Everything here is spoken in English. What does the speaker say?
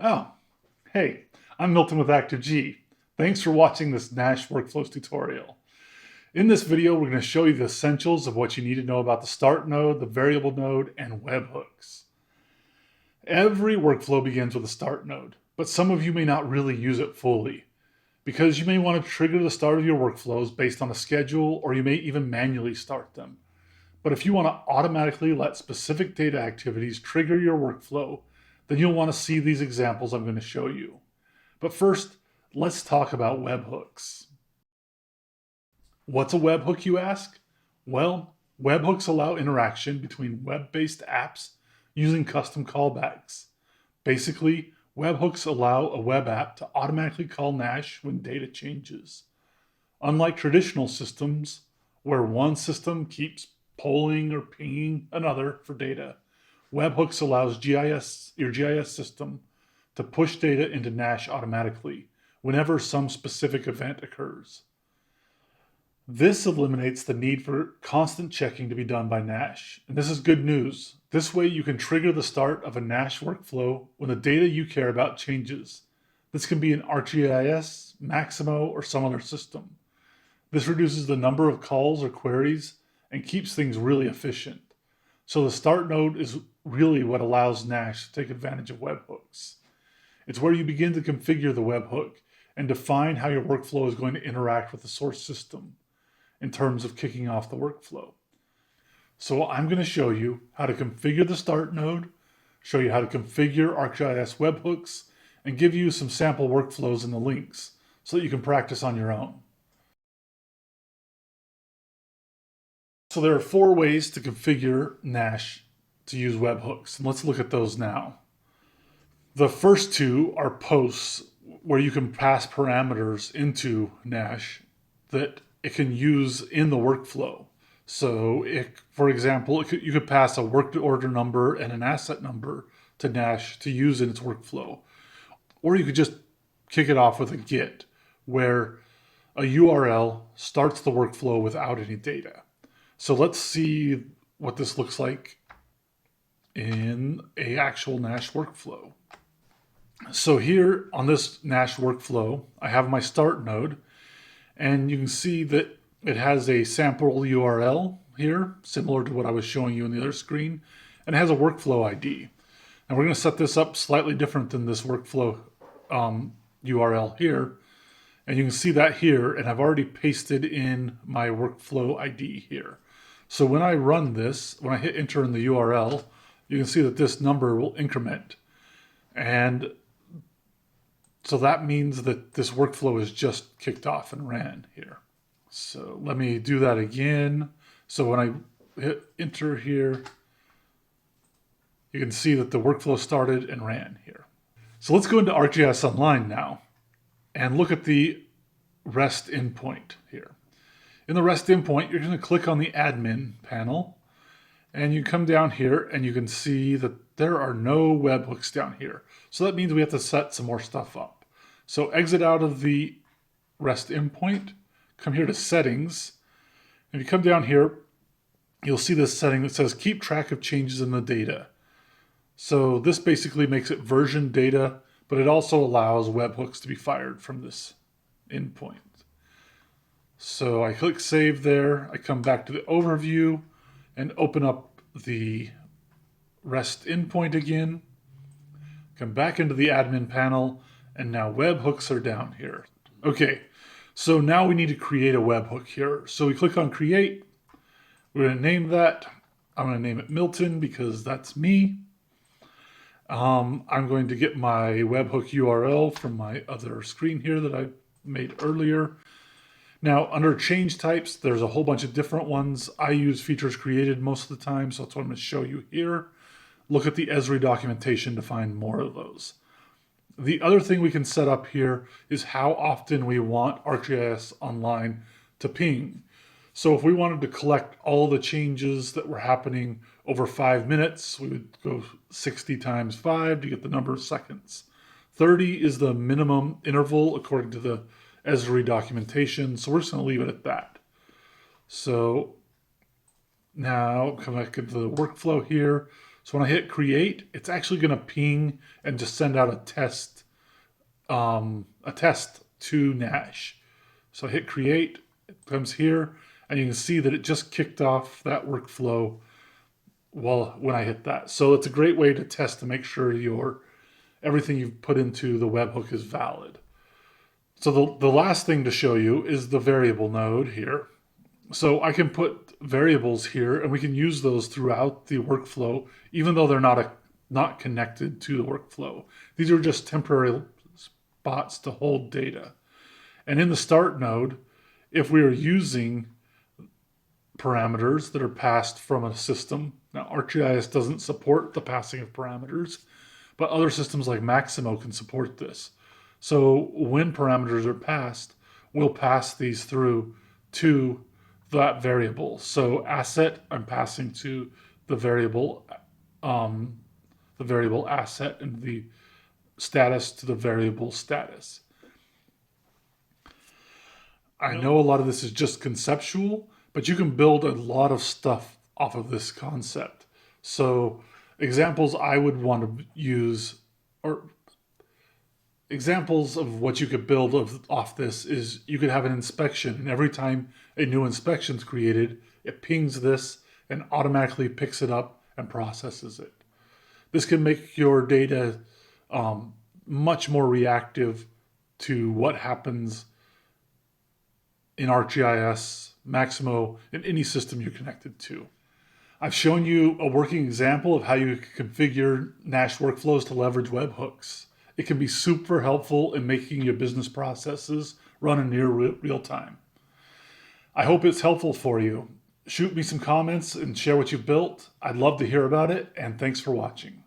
Oh, hey, I'm Milton with ActiveG. Thanks for watching this Nash Workflows tutorial. In this video, we're going to show you the essentials of what you need to know about the start node, the variable node, and webhooks. Every workflow begins with a start node, but some of you may not really use it fully because you may want to trigger the start of your workflows based on a schedule, or you may even manually start them. But if you want to automatically let specific data activities trigger your workflow, then you'll want to see these examples I'm going to show you. But first, let's talk about webhooks. What's a webhook, you ask? Well, webhooks allow interaction between web-based apps using custom callbacks. Basically, webhooks allow a web app to automatically call Nash when data changes. Unlike traditional systems, where one system keeps polling or pinging another for data, webhooks allows your GIS system to push data into Nash automatically whenever some specific event occurs. This eliminates the need for constant checking to be done by Nash. And this is good news. This way you can trigger the start of a Nash workflow when the data you care about changes. This can be in ArcGIS, Maximo, or some other system. This reduces the number of calls or queries and keeps things really efficient. So the start node is really what allows Nash to take advantage of webhooks. It's where you begin to configure the webhook and define how your workflow is going to interact with the source system in terms of kicking off the workflow. So I'm going to show you how to configure the start node, show you how to configure ArcGIS webhooks, and give you some sample workflows in the links so that you can practice on your own. So there are 4 ways to configure Nash to use webhooks, and let's look at those now. The first 2 are posts, where you can pass parameters into Nash that it can use in the workflow. So, for example, you could pass a work order number and an asset number to Nash to use in its workflow. Or you could just kick it off with a GET, where a URL starts the workflow without any data. So let's see what this looks like in an actual Nash workflow. So here on this Nash workflow, I have my start node, and you can see that it has a sample URL here, similar to what I was showing you on the other screen, and it has a workflow ID. And we're going to set this up slightly different than this workflow URL here. And you can see that here, and I've already pasted in my workflow ID here. So when I run this, when I hit enter in the URL, you can see that this number will increment. And so that means that this workflow is just kicked off and ran here. So let me do that again. So when I hit enter here, you can see that the workflow started and ran here. So let's go into ArcGIS Online now and look at the REST endpoint here. In the REST endpoint, you're going to click on the admin panel, and you come down here and you can see that there are no webhooks down here. So that means we have to set some more stuff up. So exit out of the REST endpoint, come here to settings. If you come down here, you'll see this setting that says keep track of changes in the data. So this basically makes it version data, but it also allows webhooks to be fired from this endpoint. So I click save there. I come back to the overview and open up the REST endpoint again. Come back into the admin panel, and now webhooks are down here. Okay, so now we need to create a webhook here. So we click on create. We're going to name that. I'm going to name it Milton because that's me. I'm going to get my webhook URL from my other screen here that I made earlier. Now, under change types, there's a whole bunch of different ones. I use features created most of the time, so that's what I'm going to show you here. Look at the Esri documentation to find more of those. The other thing we can set up here is how often we want ArcGIS Online to ping. So if we wanted to collect all the changes that were happening over 5 minutes, we would go 60 times 5 to get the number of seconds. 30 is the minimum interval according to the Esri documentation, so we're just going to leave it at that. So now come back into the workflow here. So when I hit create, it's actually going to ping and just send out a test to Nash. So I hit create, it comes here, and you can see that it just kicked off that workflow when I hit that. So it's a great way to test to make sure everything you've put into the webhook is valid. So the last thing to show you is the variable node here. So I can put variables here, and we can use those throughout the workflow, even though they're not connected to the workflow. These are just temporary spots to hold data. And in the start node, if we are using parameters that are passed from a system, now ArcGIS doesn't support the passing of parameters, but other systems like Maximo can support this. So when parameters are passed, we'll pass these through to that variable. So asset, I'm passing to the variable asset, and the status to the variable status. I know a lot of this is just conceptual, but you can build a lot of stuff off of this concept. So examples I would want to use, or examples of what you could build off this, is you could have an inspection, and every time a new inspection is created, it pings this and automatically picks it up and processes it. This can make your data much more reactive to what happens in ArcGIS, Maximo, in any system you're connected to. I've shown you a working example of how you can configure Nash Workflows to leverage webhooks. It can be super helpful in making your business processes run in near real time. I hope it's helpful for you. Shoot me some comments and share what you've built. I'd love to hear about it, and thanks for watching.